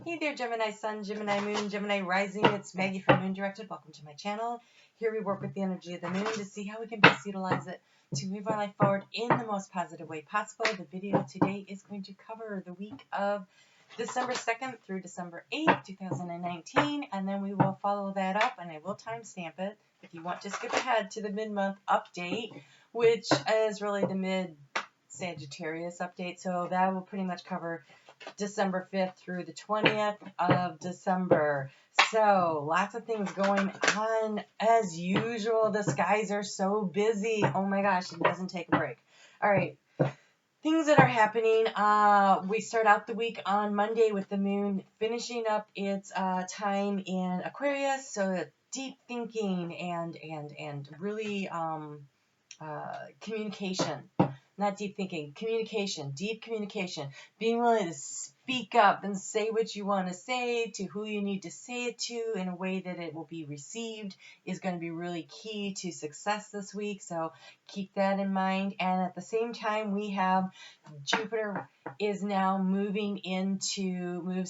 Hey there, Gemini Sun, Gemini Moon, Gemini Rising. It's Maggie from Moon Directed. Welcome to my channel. Here we work with the energy of the moon to see how we can best utilize it to move our life forward in the most positive way possible. The video today is going to cover the week of December 2nd through December 8th, 2019, and then we will follow that up, and I will timestamp it if you want to skip ahead to the mid-month update, which is really the mid-Sagittarius update. So that will pretty much cover December 5th through the 20th of December. So lots of things going on as usual. The skies are so busy. Oh my gosh, it doesn't take a break. All right. Things that are happening. We start out the week on Monday with the moon finishing up its time in Aquarius. So deep thinking and really communication. Not deep thinking, communication, deep communication, being willing to speak up and say what you want to say to who you need to say it to in a way that it will be received is going to be really key to success this week. So keep that in mind. And at the same time, we have Jupiter is now moves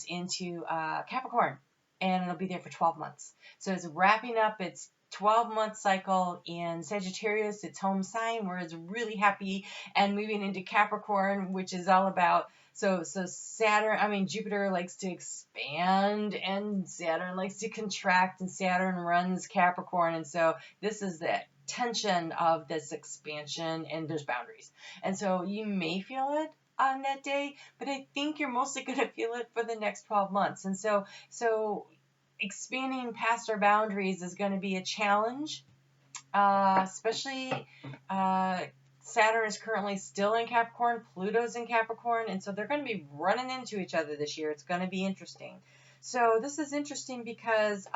into Capricorn, and it'll be there for 12 months. So it's wrapping up its 12-month cycle in Sagittarius, its home sign, where it's really happy, and moving into Capricorn, which is all about Jupiter likes to expand and Saturn likes to contract, and Saturn runs Capricorn, and so this is the tension of this expansion, and there's boundaries, and so you may feel it on that day, but I think you're mostly going to feel it for the next 12 months, and so expanding past our boundaries is going to be a challenge, especially Saturn is currently still in Capricorn, Pluto's in Capricorn, and so they're going to be running into each other this year. It's going to be interesting. So this is interesting because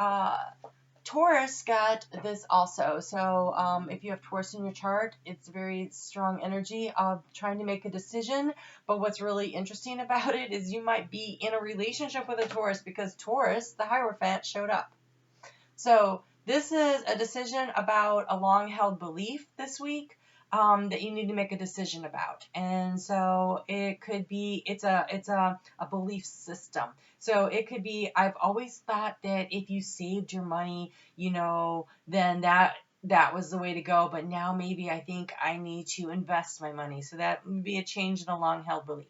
Taurus got this also. So if you have Taurus in your chart, it's very strong energy of trying to make a decision. But what's really interesting about it is you might be in a relationship with a Taurus because Taurus, the Hierophant, showed up. So this is a decision about a long-held belief this week that you need to make a decision about. And so it could be, it's a belief system. So it could be, I've always thought that if you saved your money, then that was the way to go. But now maybe I think I need to invest my money. So that would be a change in a long-held belief.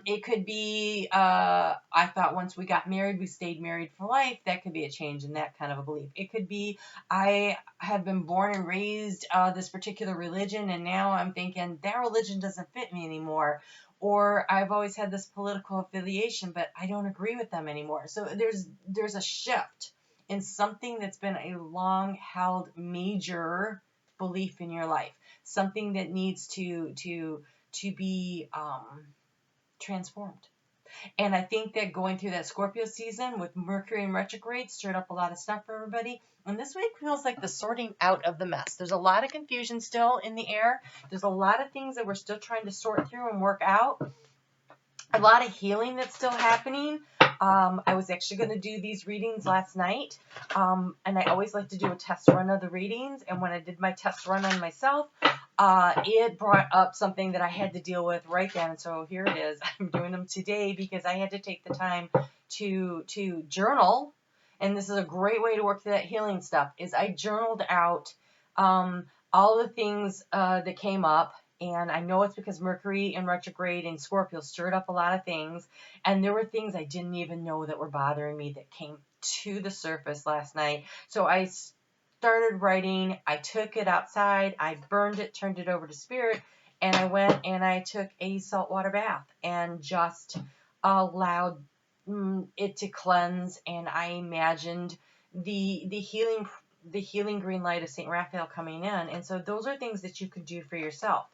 It could be, I thought once we got married, we stayed married for life. That could be a change in that kind of a belief. It could be, I have been born and raised this particular religion, and now I'm thinking that religion doesn't fit me anymore. Or I've always had this political affiliation, but I don't agree with them anymore. So there's a shift in something that's been a long-held major belief in your life, something that needs to be transformed. And I think that going through that Scorpio season with Mercury in retrograde stirred up a lot of stuff for everybody. And this week feels like the sorting out of the mess. There's a lot of confusion still in the air. There's a lot of things that we're still trying to sort through and work out. A lot of healing that's still happening. I was actually going to do these readings last night, and I always like to do a test run of the readings, and when I did my test run on myself, it brought up something that I had to deal with right then, so here it is. I'm doing them today because I had to take the time to journal, and this is a great way to work through that healing stuff, is I journaled out all the things that came up. And I know it's because Mercury in retrograde and Scorpio stirred up a lot of things. And there were things I didn't even know that were bothering me that came to the surface last night. So I started writing. I took it outside. I burned it, turned it over to Spirit. And I went and I took a saltwater bath and just allowed it to cleanse. And I imagined the healing green light of St. Raphael coming in. And so those are things that you can do for yourself.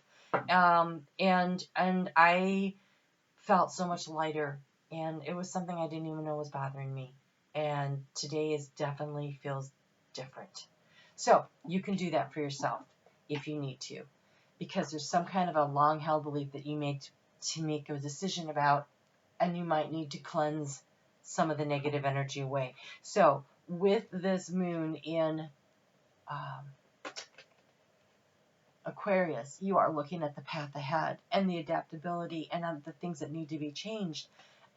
And I felt so much lighter, and it was something I didn't even know was bothering me. And today definitely feels different. So you can do that for yourself if you need to, because there's some kind of a long-held belief that you make to make a decision about, and you might need to cleanse some of the negative energy away. So with this moon in Aquarius, you are looking at the path ahead and the adaptability and the things that need to be changed.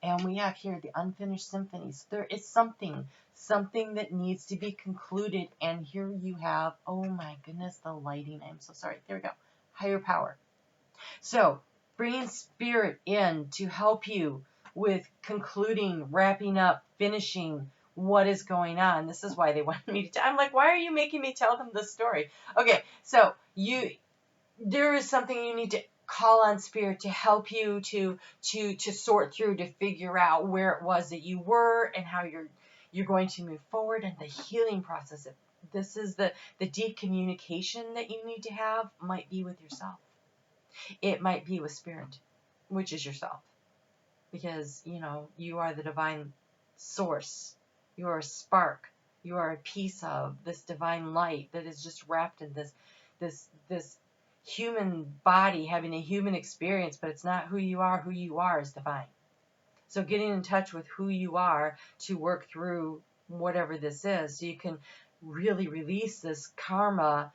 And we have here the unfinished symphonies. There is something that needs to be concluded. And here you have, oh my goodness, the lighting. I'm so sorry. There we go. Higher power. So bringing spirit in to help you with concluding, wrapping up, finishing what is going on. This is why they wanted me to tell. I'm like, why are you making me tell them this story? Okay, so there is something you need to call on spirit to help you to sort through, to figure out where it was that you were and how you're going to move forward, and the healing process. This is the deep communication that you need to have. Might be with yourself. It might be with spirit, which is yourself, because you are the divine source. You are a spark. You are a piece of this divine light that is just wrapped in this human body, having a human experience, but it's not who you are. Who you are is divine. So getting in touch with who you are to work through whatever this is, so you can really release this karma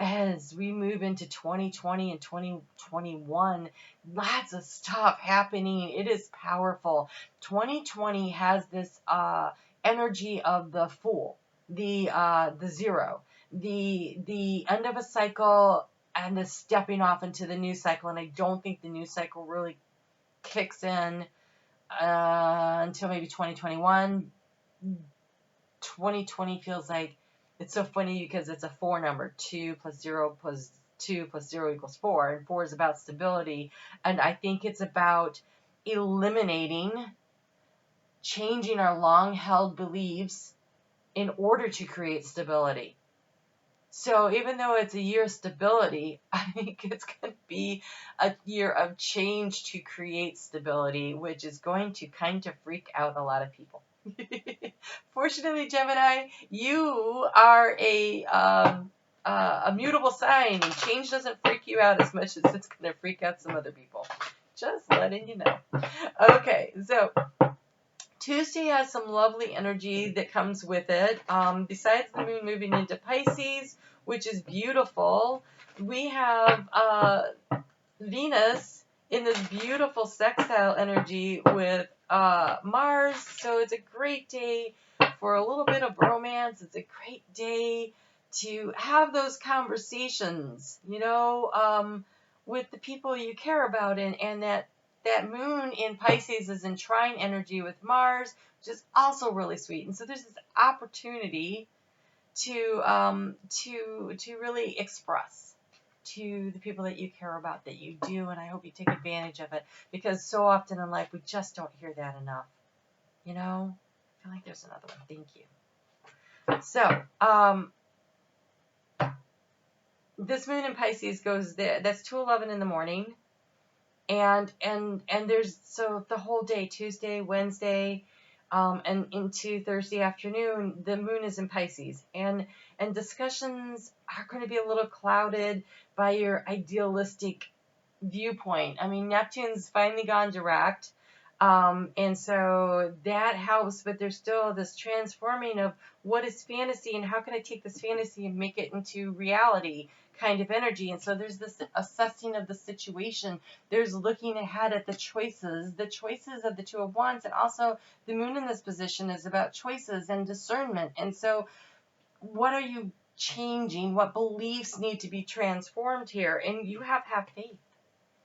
as we move into 2020 and 2021. Lots of stuff happening. It is powerful. 2020 has this energy of the Fool, the zero, the end of a cycle, and the stepping off into the new cycle. And I don't think the new cycle really kicks in until maybe 2021. 2020 feels like, it's so funny because it's a 4 number. 2 plus 0 plus 2 plus 0 equals 4. And 4 is about stability. And I think it's about eliminating, changing our long-held beliefs in order to create stability. So even though it's a year of stability, I think it's going to be a year of change to create stability, which is going to kind of freak out a lot of people. Fortunately, Gemini, you are a mutable sign, and change doesn't freak you out as much as it's going to freak out some other people. Just letting you know. Okay, so Tuesday has some lovely energy that comes with it. Besides the moon moving into Pisces, which is beautiful, we have Venus in this beautiful sextile energy with Mars. So it's a great day for a little bit of romance. It's a great day to have those conversations, with the people you care about, and that moon in Pisces is in trine energy with Mars, which is also really sweet. And so there's this opportunity to really express to the people that you care about that you do, and I hope you take advantage of it, because so often in life we just don't hear that enough. I feel like there's another one. Thank you. So, this moon in Pisces goes there. That's 2:11 in the morning. And there's, so the whole day, Tuesday, Wednesday, and into Thursday afternoon, the moon is in Pisces, and discussions are going to be a little clouded by your idealistic viewpoint. I mean, Neptune's finally gone direct, and so that helps, but there's still this transforming of what is fantasy and how can I take this fantasy and make it into reality kind of energy. And so there's this assessing of the situation. There's looking ahead at the choices of the Two of Wands, and also the moon in this position is about choices and discernment. And so what are you changing? What beliefs need to be transformed here? And you have faith.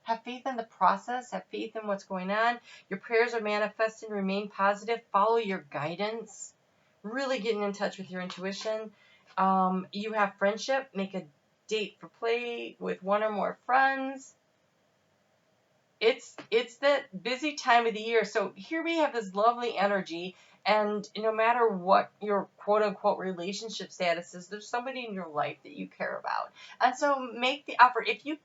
Have faith in the process. Have faith in what's going on. Your prayers are manifesting. Remain positive. Follow your guidance. Really getting in touch with your intuition. You have friendship. Make a date for play with one or more friends. It's that busy time of the year. So here we have this lovely energy, and no matter what your quote unquote relationship status is, there's somebody in your life that you care about. And so make the effort. If you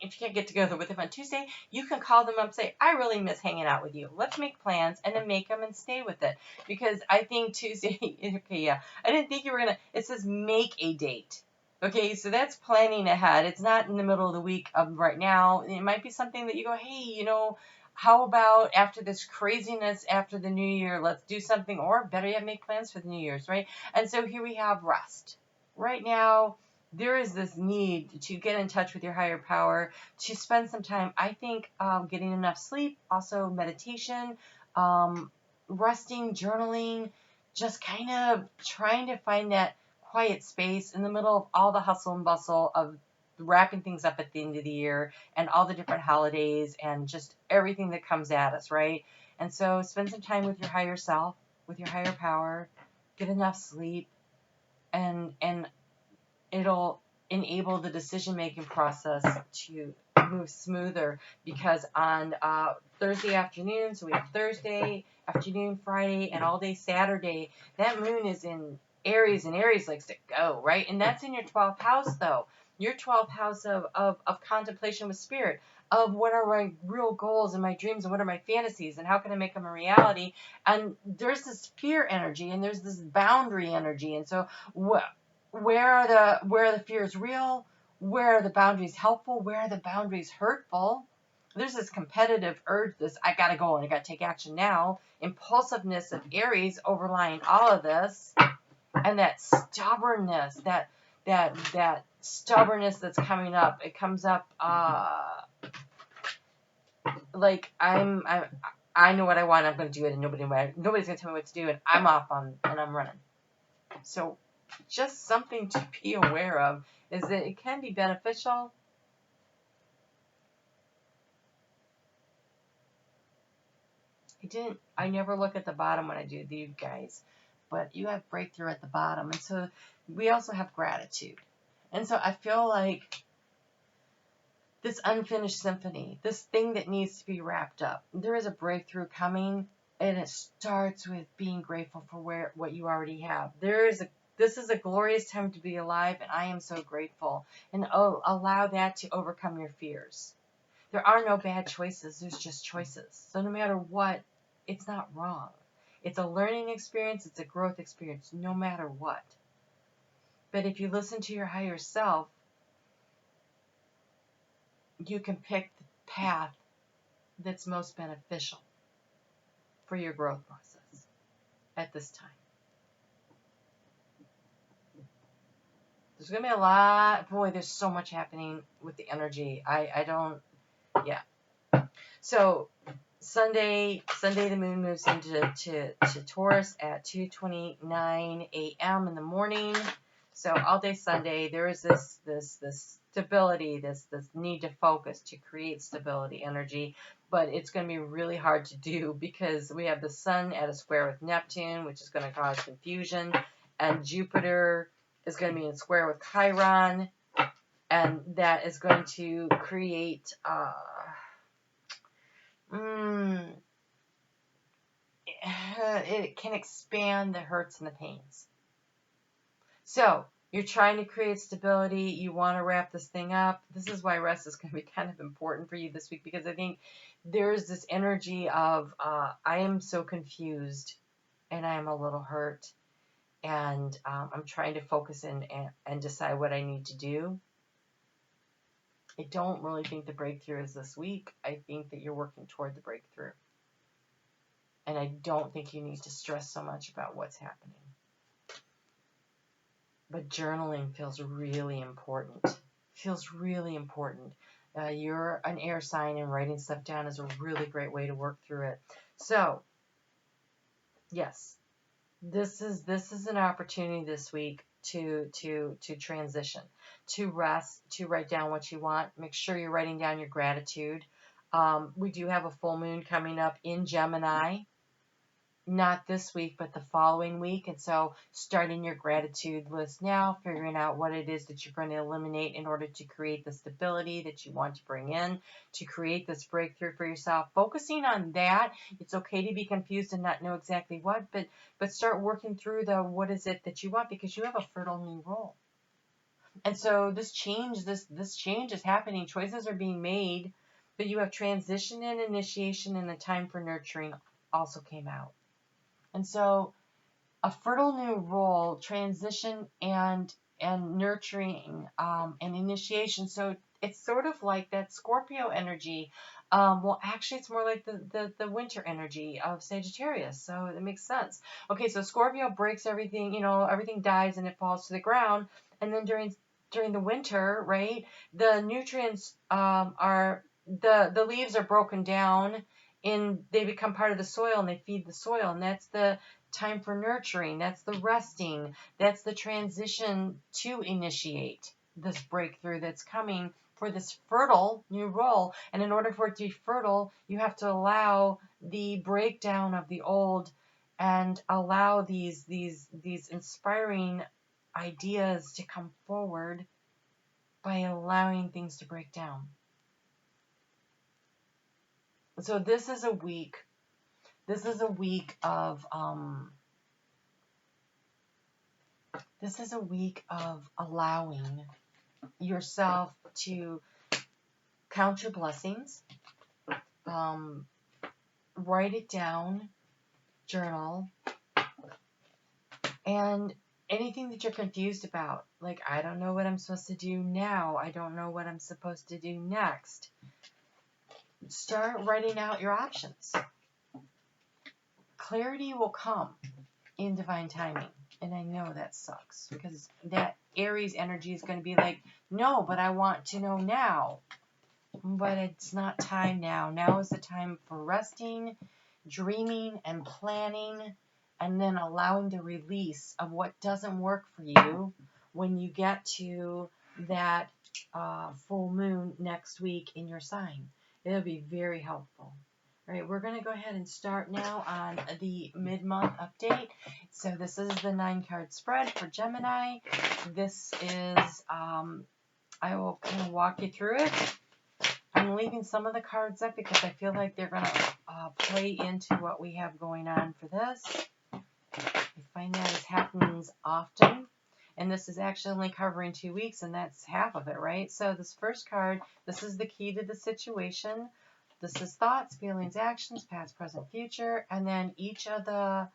can't get together with them on Tuesday, you can call them up and say, I really miss hanging out with you. Let's make plans, and then make them and stay with it. Because I think Tuesday, okay, yeah, I didn't think you were going to, it says make a date. Okay, so that's planning ahead. It's not in the middle of the week of right now. It might be something that you go, hey, how about after this craziness, after the new year, let's do something, or better yet, make plans for the New Year's, right? And so here we have rest. Right now, there is this need to get in touch with your higher power, to spend some time, I think, getting enough sleep, also meditation, resting, journaling, just kind of trying to find that quiet space in the middle of all the hustle and bustle of wrapping things up at the end of the year and all the different holidays and just everything that comes at us, right? And so spend some time with your higher self, with your higher power, get enough sleep, and it'll enable the decision-making process to move smoother, because on Thursday afternoon, so we have Thursday afternoon, Friday, and all day Saturday, that moon is in Aries, and Aries likes to go, right? And that's in your 12th house, though. Your 12th house of contemplation with spirit, of what are my real goals and my dreams and what are my fantasies and how can I make them a reality. And there's this fear energy and there's this boundary energy. And so where are the fears real? Where are the boundaries helpful? Where are the boundaries hurtful? There's this competitive urge, this I gotta go and I gotta take action now, impulsiveness of Aries overlying all of this, and that stubbornness, that stubbornness that's coming up. It comes up like I know what I want, I'm gonna do it, and nobody's gonna tell me what to do, and I'm off and I'm running. So just something to be aware of is that it can be beneficial. I never look at the bottom when I do these guys, but you have breakthrough at the bottom. And so we also have gratitude. And so I feel like this unfinished symphony, this thing that needs to be wrapped up, there is a breakthrough coming, and it starts with being grateful for what you already have. This is a glorious time to be alive, and I am so grateful. And allow that to overcome your fears. There are no bad choices. There's just choices. So no matter what, it's not wrong. It's a learning experience. It's a growth experience, no matter what. But if you listen to your higher self, you can pick the path that's most beneficial for your growth process at this time. There's going to be a lot. Boy, there's so much happening with the energy. Yeah. So Sunday the moon moves into Taurus at 2:29 a.m. in the morning. So all day Sunday, there is this stability, this need to focus, to create stability energy. But it's going to be really hard to do because we have the sun at a square with Neptune, which is going to cause confusion, and Jupiter is going to be in square with Chiron, and that is going to create it can expand the hurts and the pains. So you're trying to create stability. You want to wrap this thing up. This is why rest is going to be kind of important for you this week, because I think there's this energy of I am so confused and I am a little hurt, and I'm trying to focus and decide what I need to do. I don't really think the breakthrough is this week. I think that you're working toward the breakthrough. And I don't think you need to stress so much about what's happening. But journaling feels really important. You're an air sign, and writing stuff down is a really great way to work through it. So, yes, this is an opportunity this week to transition, to rest, to write down what you want. Make sure you're writing down your gratitude. We do have a full moon coming up in Gemini. Not this week, but the following week. And so starting your gratitude list now, figuring out what it is that you're going to eliminate in order to create the stability that you want to bring in, to create this breakthrough for yourself. Focusing on that. It's okay to be confused and not know exactly what, but start working through what is it that you want, because you have a fertile new role. And so this change is happening. Choices are being made, but you have transition and initiation, and the time for nurturing also came out. And so a fertile new role, transition and nurturing and initiation. So it's sort of like that Scorpio energy. Well, actually, it's more like the winter energy of Sagittarius. So it makes sense. Okay, so Scorpio breaks everything, everything dies and it falls to the ground. And then during during the winter, right, the nutrients the leaves are broken down and they become part of the soil and they feed the soil. And that's the time for nurturing. That's the resting. That's the transition to initiate this breakthrough that's coming for this fertile new role. And in order for it to be fertile, you have to allow the breakdown of the old and allow these inspiring ideas to come forward by allowing things to break down. So this is a week of allowing yourself to count your blessings, write it down, journal, and anything that you're confused about, like, I don't know what I'm supposed to do now, I don't know what I'm supposed to do next, start writing out your options. Clarity will come in divine timing. And I know that sucks because that Aries energy is going to be like, no, but I want to know now. But it's not time now. Now is the time for resting, dreaming, and planning, and then allowing the release of what doesn't work for you when you get to that full moon next week in your sign. It'll be very helpful. All right, we're going to go ahead and start now on the mid-month update. So this is the 9-card spread for Gemini. This is, I will kind of walk you through it. I'm leaving some of the cards up because I feel like they're going to play into what we have going on for this. I find that it happens often. And this is actually only covering 2 weeks, and that's half of it, right? So this first card, this is the key to the situation. This is thoughts, feelings, actions, past, present, future, and then each of the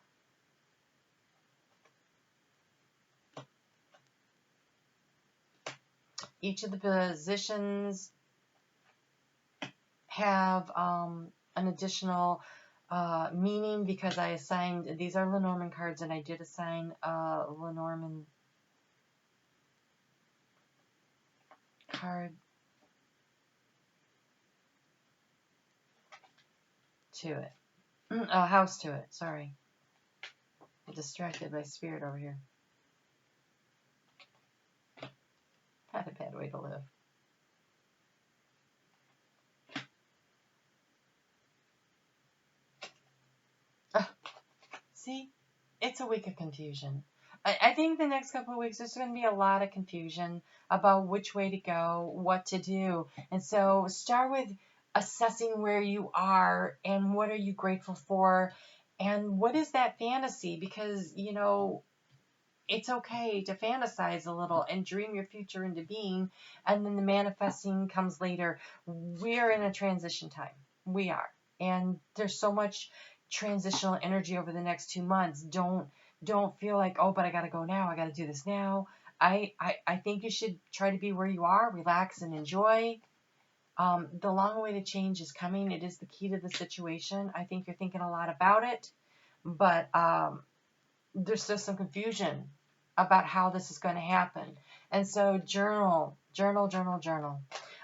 positions have an additional meaning because I assigned, these are Lenormand cards, and I did assign a Lenormand card to it. A house to it, sorry. I'm distracted by spirit over here. Not a bad way to live. See, it's a week of confusion. I think the next couple of weeks there's going to be a lot of confusion about which way to go, what to do. And so start with assessing where you are and what are you grateful for and what is that fantasy, because, you know, it's okay to fantasize a little and dream your future into being, and then the manifesting comes later. We're in a transition time. We are. And there's so much transitional energy over the next 2 months. Don't feel like, oh, but I got to go now. I got to do this now. I think you should try to be where you are, relax and enjoy. The long-awaited change is coming. It is the key to the situation. I think you're thinking a lot about it, but there's still some confusion about how this is going to happen. And so journal.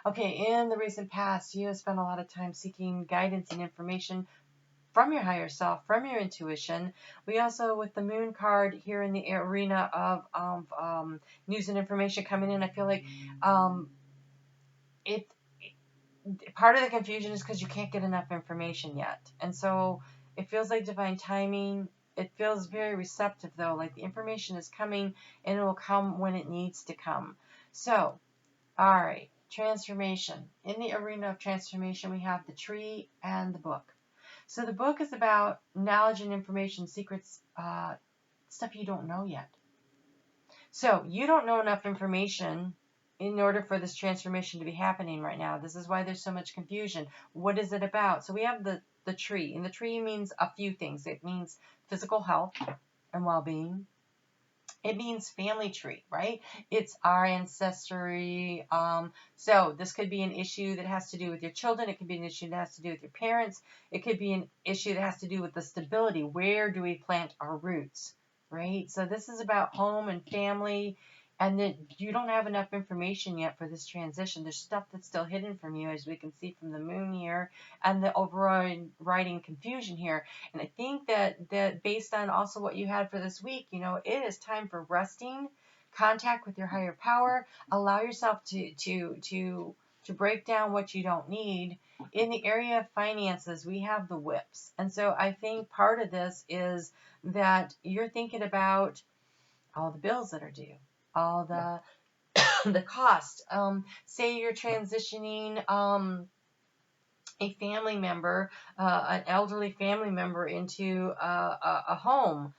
Okay, in the recent past, you have spent a lot of time seeking guidance and information from your higher self, from your intuition. We also, with the moon card here in the arena of news and information coming in, I feel like part of the confusion is because you can't get enough information yet. And so it feels like divine timing. It feels very receptive, though, like the information is coming and it will come when it needs to come. So, all right, transformation. In the arena of transformation, we have the tree and the book. So the book is about knowledge and information, secrets, stuff you don't know yet. So you don't know enough information in order for this transformation to be happening right now. This is why there's so much confusion. What is it about? So we have the tree, and the tree means a few things. It means physical health and well-being. It means family tree, right? It's our ancestry. So this could be an issue that has to do with your children. It could be an issue that has to do with your parents. It could be an issue that has to do with the stability. Where do we plant our roots, right? So this is about home and family and that you don't have enough information yet for this transition. There's stuff that's still hidden from you, as we can see from the moon here, and the overriding confusion here. And I think that based on also what you had for this week, you know, it is time for resting, contact with your higher power, allow yourself to break down what you don't need. In the area of finances, we have the whips. And so I think part of this is that you're thinking about all the bills that are due, all the the cost. Say you're transitioning a family member, an elderly family member into a home.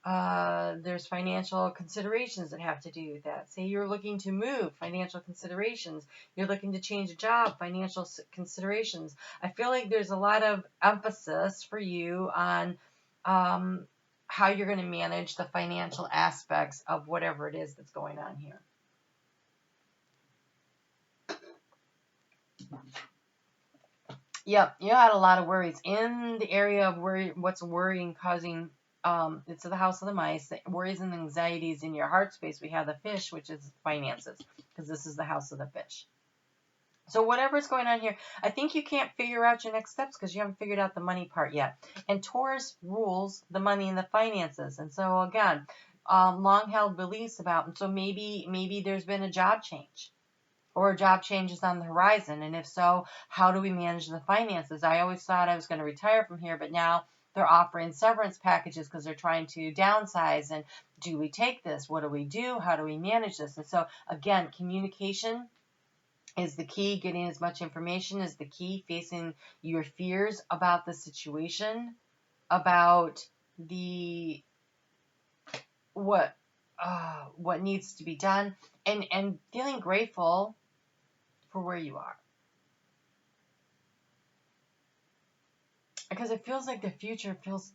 There's financial considerations that have to do with that. Say you're looking to move, financial considerations. You're looking to change a job, financial considerations. I feel like there's a lot of emphasis for you on how you're going to manage the financial aspects of whatever it is that's going on here. Yep, you had a lot of worries in the area of what's worrying, causing. It's the house of the mice. The worries and anxieties in your heart space. We have the fish, which is finances, because this is the house of the fish. So whatever's going on here, I think you can't figure out your next steps because you haven't figured out the money part yet. And Taurus rules the money and the finances. And so again, long-held beliefs about. And so maybe there's been a job change, or a job change is on the horizon. And if so, how do we manage the finances? I always thought I was going to retire from here, but now they're offering severance packages because they're trying to downsize. And do we take this? What do we do? How do we manage this? And so again, communication is the key. Getting as much information is the key. Facing your fears about the situation, about the what needs to be done, and feeling grateful for where you are. Because it feels like the future feels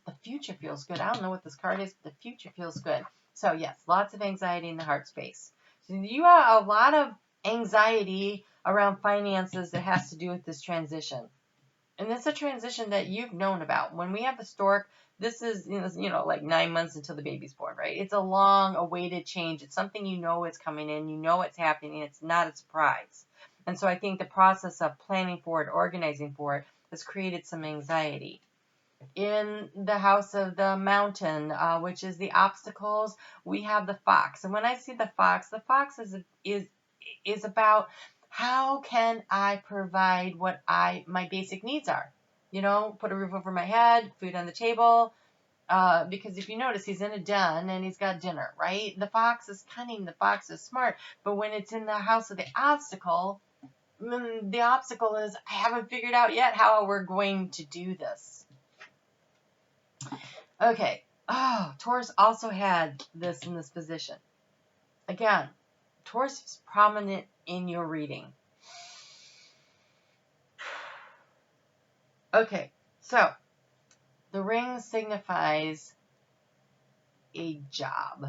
good. I don't know what this card is, but the future feels good. So yes, lots of anxiety in the heart space. So you have a lot of anxiety around finances that has to do with this transition. And this is a transition that you've known about. When we have a stork, this is, like 9 months until the baby's born, right? It's a long awaited change. It's something you know is coming in. You know it's happening. It's not a surprise. And so I think the process of planning for it, organizing for it, has created some anxiety. In the house of the mountain, which is the obstacles, we have the fox. And when I see the fox is about how can I provide what my basic needs are. Put a roof over my head, food on the table. Because if you notice, he's in a den and he's got dinner, right? The fox is cunning, the fox is smart. But when it's in the house of the obstacle is, I haven't figured out yet how we're going to do this. Okay. Taurus also had this in this position. Again, Taurus is prominent in your reading. Okay, so the ring signifies a job,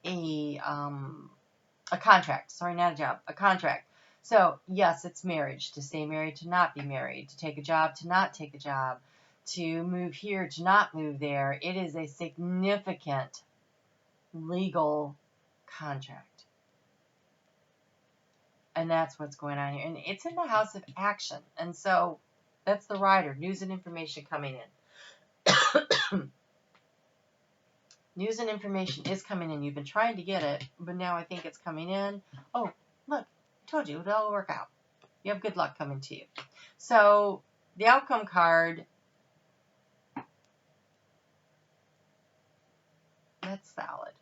a contract. Sorry, not a job, a contract. So yes, it's marriage. To stay married, to not be married, to take a job, to not take a job, to move here, to not move there. It is a significant legal contract. And that's what's going on here. And it's in the house of action. And so that's the rider. News and information coming in. News and information is coming in. You've been trying to get it, but now I think it's coming in. Oh, look, I told you, it'll all work out. You have good luck coming to you. So the outcome card, that's solid.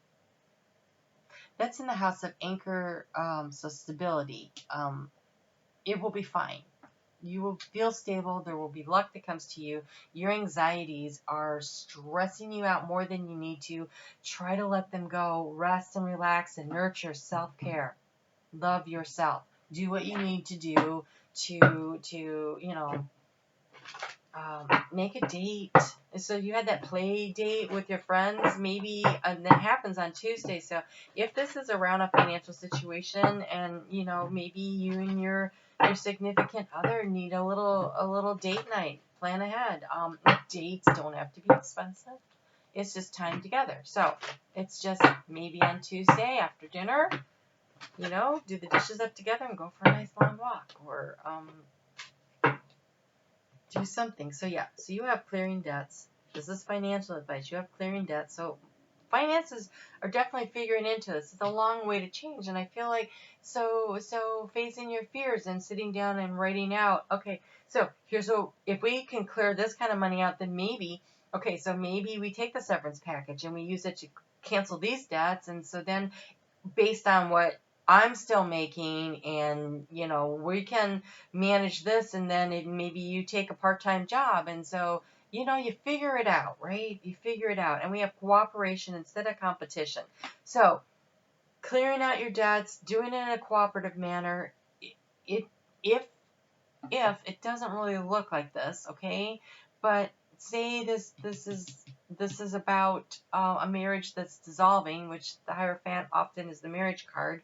That's in the house of anchor, so stability. It will be fine. You will feel stable. There will be luck that comes to you. Your anxieties are stressing you out more than you need to. Try to let them go. Rest and relax and nurture self-care. Love yourself. Do what you need to do to make a date. So you had that play date with your friends, maybe, and that happens on Tuesday. So if this is around a financial situation, and maybe you and your significant other need a little date night, plan ahead. Dates don't have to be expensive. it's just time together. So it's just maybe on Tuesday after dinner, you know, do the dishes up together and go for a nice long walk, or do something. So yeah, so you have clearing debts. This is financial advice. You have clearing debts. So finances are definitely figuring into this. It's a long way to change, and I feel like so facing your fears and sitting down and writing out, okay, so here's what, if we can clear this kind of money out, then maybe, okay, so maybe we take the severance package and we use it to cancel these debts, and so then based on what I'm still making, and you know, we can manage this, and then maybe you take a part-time job, and so you know, you figure it out, right? You figure it out, and we have cooperation instead of competition. So clearing out your debts, doing it in a cooperative manner. If it doesn't really look like this, okay, but say this is about a marriage that's dissolving, which the Hierophant often is the marriage card.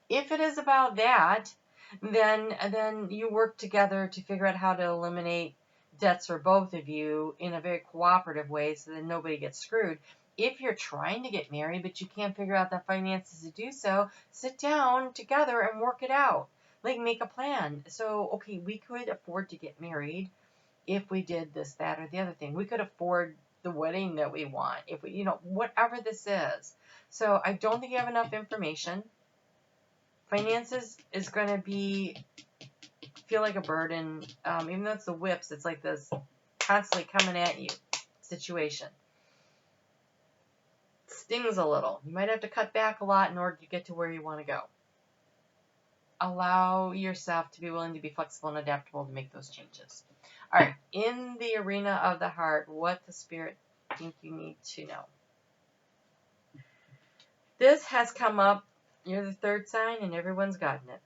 If it is about that, then you work together to figure out how to eliminate debts for both of you in a very cooperative way, so that nobody gets screwed. If you're trying to get married but you can't figure out the finances to do so, sit down together and work it out. Like, make a plan. So, okay, we could afford to get married if we did this, that, or the other thing. We could afford the wedding that we want, if we, you know, whatever this is. So I don't think you have enough information. Finances is going to feel like a burden. Even though it's the whips, it's like this constantly coming at you situation. Stings a little. You might have to cut back a lot in order to get to where you want to go. Allow yourself to be willing to be flexible and adaptable to make those changes. All right, in the arena of the heart, what the Spirit think you need to know. This has come up. You're the third sign, and everyone's gotten it.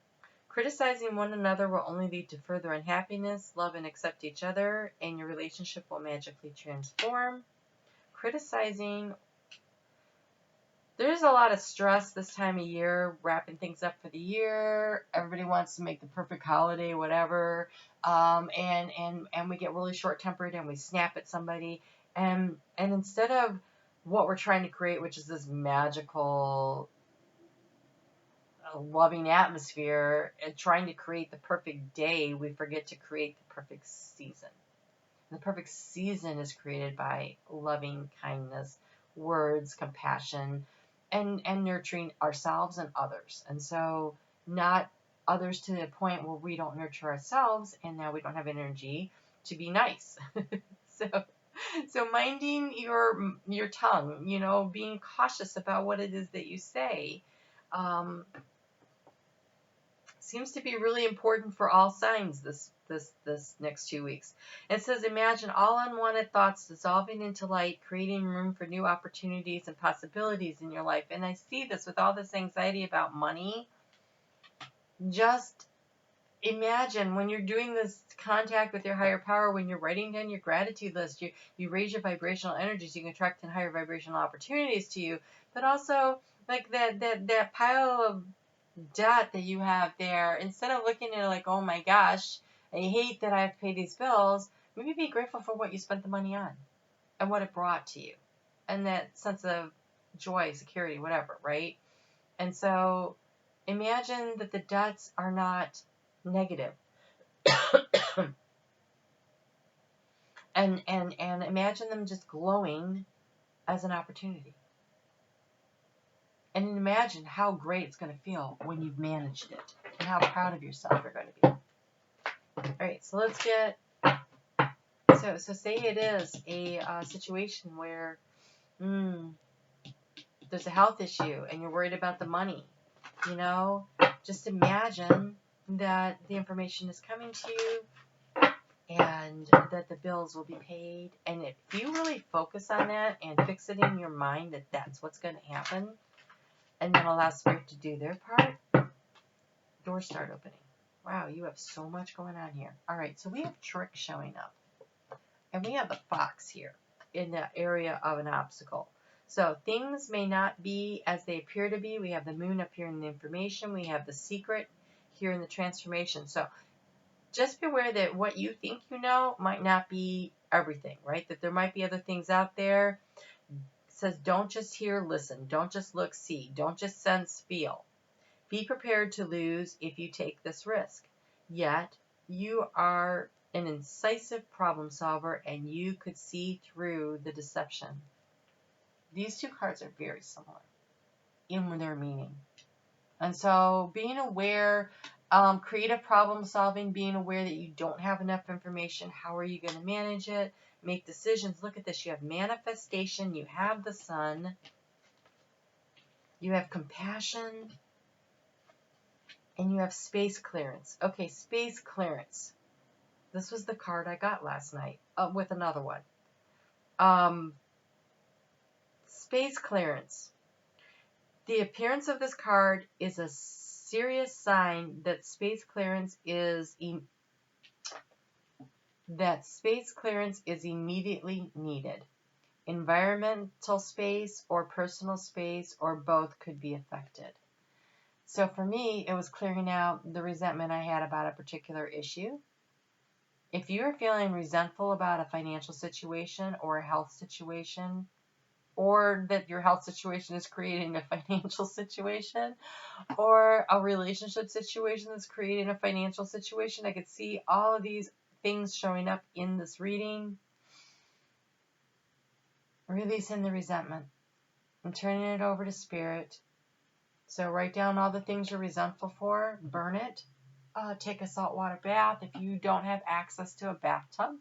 Criticizing one another will only lead to further unhappiness. Love and accept each other, and your relationship will magically transform. Criticizing. There's a lot of stress this time of year, wrapping things up for the year. Everybody wants to make the perfect holiday, whatever. And we get really short-tempered and we snap at somebody. And instead of what we're trying to create, which is this magical, loving atmosphere, and trying to create the perfect day, we forget to create the perfect season. And the perfect season is created by loving kindness, words, compassion, and nurturing ourselves and others. And so not others to the point where we don't nurture ourselves, and now we don't have energy to be nice. So minding your tongue, you know, being cautious about what it is that you say, seems to be really important for all signs this next 2 weeks. It says, imagine all unwanted thoughts dissolving into light, creating room for new opportunities and possibilities in your life. And I see this with all this anxiety about money. Just imagine when you're doing this contact with your higher power, when you're writing down your gratitude list, you raise your vibrational energies, you can attract in higher vibrational opportunities to you. But also, like that pile of debt that you have there, instead of looking at it like, oh my gosh, I hate that I have to pay these bills, maybe be grateful for what you spent the money on and what it brought to you, and that sense of joy, security, whatever, right? And so imagine that the debts are not negative. and imagine them just glowing as an opportunity. And imagine how great it's going to feel when you've managed it, and how proud of yourself you're going to be. All right, so let's get, so say it is a situation where there's a health issue and you're worried about the money, you know, just imagine that the information is coming to you and that the bills will be paid. And if you really focus on that and fix it in your mind that that's what's going to happen, and then allow Spirit to do their part, doors start opening. Wow, you have so much going on here. All right, so we have Trick showing up. And we have a fox here in the area of an obstacle. So things may not be as they appear to be. We have the Moon up here in the information. We have the Secret here in the transformation. So just beware that what you think you know might not be everything, right? That there might be other things out there. It says don't just hear, listen. Don't just look, see. Don't just sense, feel. Be prepared to lose if you take this risk. Yet, you are an incisive problem solver and you could see through the deception. These two cards are very similar in their meaning. And so being aware, creative problem solving, being aware that you don't have enough information, how are you going to manage it? Make decisions. Look at this. You have manifestation. You have the sun. You have compassion. And you have space clearance. Okay, space clearance. This was the card I got last night with another one. Space clearance. The appearance of this card is a serious sign that space clearance is immediately needed. Environmental space or personal space or both could be affected. So for me, it was clearing out the resentment I had about a particular issue. If you're feeling resentful about a financial situation or a health situation, or that your health situation is creating a financial situation, or a relationship situation that's creating a financial situation, I could see all of these things showing up in this reading. Releasing the resentment and turning it over to spirit. So write down all the things you're resentful for, burn it, take a saltwater bath. If you don't have access to a bathtub,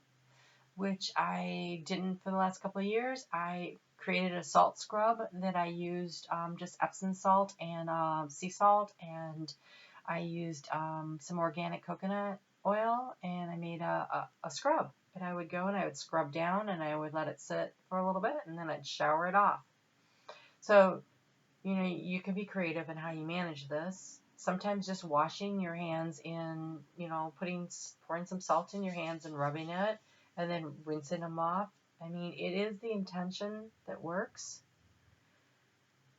which I didn't for the last couple of years, I created a salt scrub that I used just Epsom salt and sea salt, and I used some organic coconut oil, and I made a scrub. And I would go and I would scrub down and I would let it sit for a little bit and then I'd shower it off. So, you know, you can be creative in how you manage this. Sometimes just washing your hands in, you know, pouring some salt in your hands and rubbing it and then rinsing them off. I mean, it is the intention that works.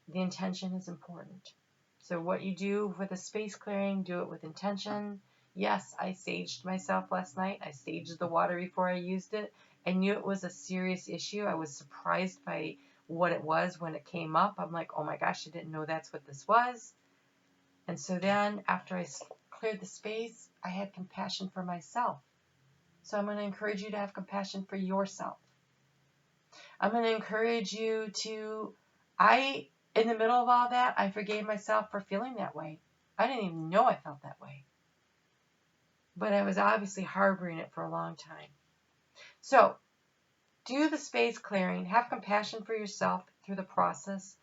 The intention is important. So what you do with a space clearing, do it with intention. Yes, I saged myself last night. I saged the water before I used it. I knew it was a serious issue. I was surprised by what it was when it came up. I'm like, oh my gosh, I didn't know that's what this was. And so then after I cleared the space, I had compassion for myself. So I'm going to encourage you to have compassion for yourself. I'm going to encourage you to, in the middle of all that, I forgave myself for feeling that way. I didn't even know I felt that way. But I was obviously harboring it for a long time. So, do the space clearing. Have compassion for yourself through the process.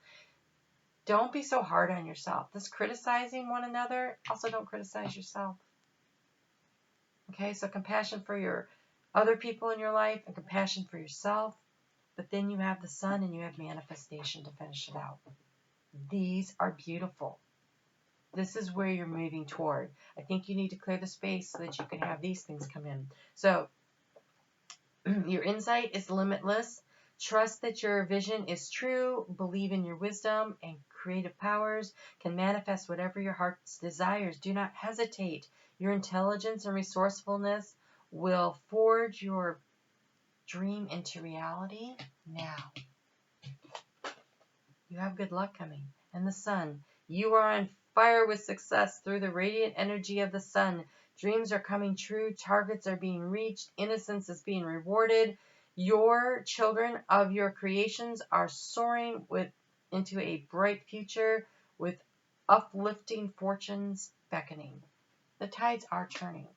Don't be so hard on yourself. This criticizing one another, also don't criticize yourself. Okay, so compassion for your other people in your life and compassion for yourself. But then you have the sun and you have manifestation to finish it out. These are beautiful. This is where you're moving toward. I think you need to clear the space so that you can have these things come in. So your insight is limitless. Trust that your vision is true. Believe in your wisdom and creative powers can manifest whatever your heart desires. Do not hesitate. Your intelligence and resourcefulness will forge your dream into reality now. You have good luck coming. And the sun. You are on fire with success through the radiant energy of the sun. Dreams are coming true. Targets are being reached. Innocence is being rewarded. Your children of your creations are soaring into a bright future with uplifting fortunes beckoning. The tides are turning.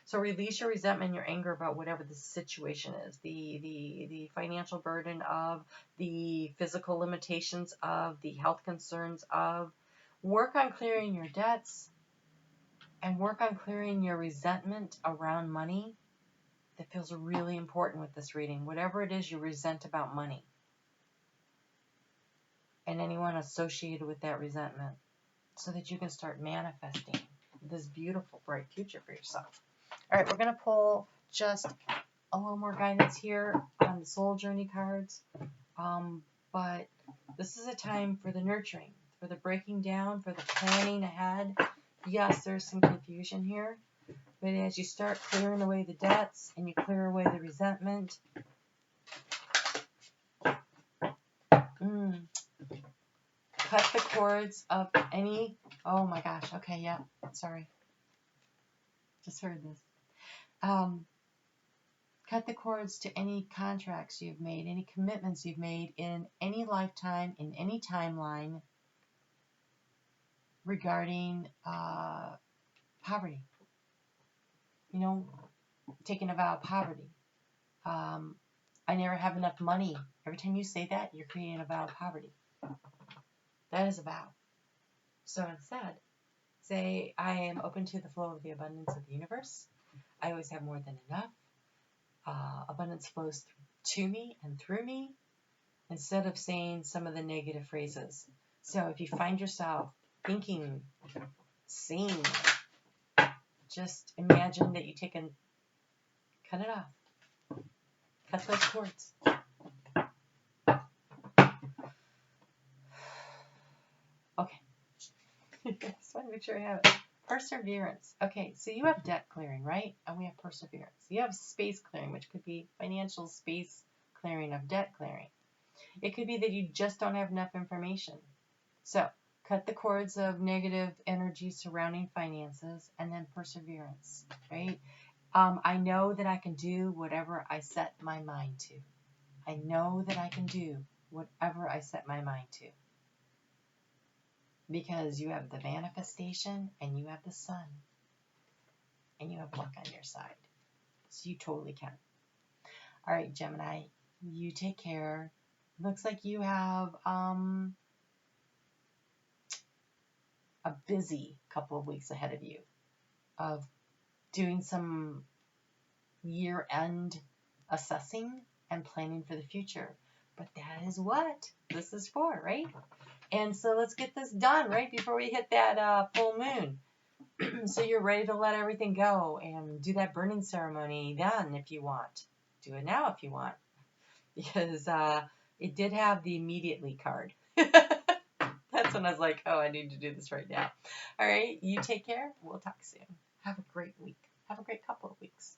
So release your resentment and your anger about whatever the situation is, the financial burden of, the physical limitations of, the health concerns of. Work on clearing your debts and work on clearing your resentment around money. That feels really important with this reading. Whatever it is you resent about money and anyone associated with that resentment so that you can start manifesting this beautiful, bright future for yourself. All right, we're going to pull just a little more guidance here on the soul journey cards. But this is a time for the nurturing, for the breaking down, for the planning ahead. Yes, there's some confusion here But as you start clearing away the debts and you clear away the resentment, cut the cords of any, oh my gosh, okay, yeah, sorry. Just heard this. Cut the cords to any contracts you've made, any commitments you've made in any lifetime, in any timeline regarding poverty. You know, taking a vow of poverty. I never have enough money. Every time you say that, you're creating a vow of poverty. That is a vow. So instead, say, I am open to the flow of the abundance of the universe. I always have more than enough. Abundance flows to me and through me, instead of saying some of the negative phrases. So if you find yourself thinking, saying, just imagine that you take and cut it off. Cut those cords. Okay. Just want to make sure I have it. Perseverance. Okay, so you have debt clearing, right? And we have perseverance. You have space clearing, which could be financial space clearing of debt clearing. It could be that you just don't have enough information. So, cut the cords of negative energy surrounding finances, and then perseverance, right? I know that I can do whatever I set my mind to. I know that I can do whatever I set my mind to. Because you have the manifestation and you have the sun and you have luck on your side. So you totally can. All right, Gemini, you take care. Looks like you have a busy couple of weeks ahead of you of doing some year-end assessing and planning for the future. But that is what this is for, right? And so let's get this done right before we hit that full moon. So you're ready to let everything go and do that burning ceremony then if you want. Do it now if you want. Because it did have the immediately card. That's when I was like, oh, I need to do this right now. All right, you take care. We'll talk soon. Have a great week. Have a great couple of weeks.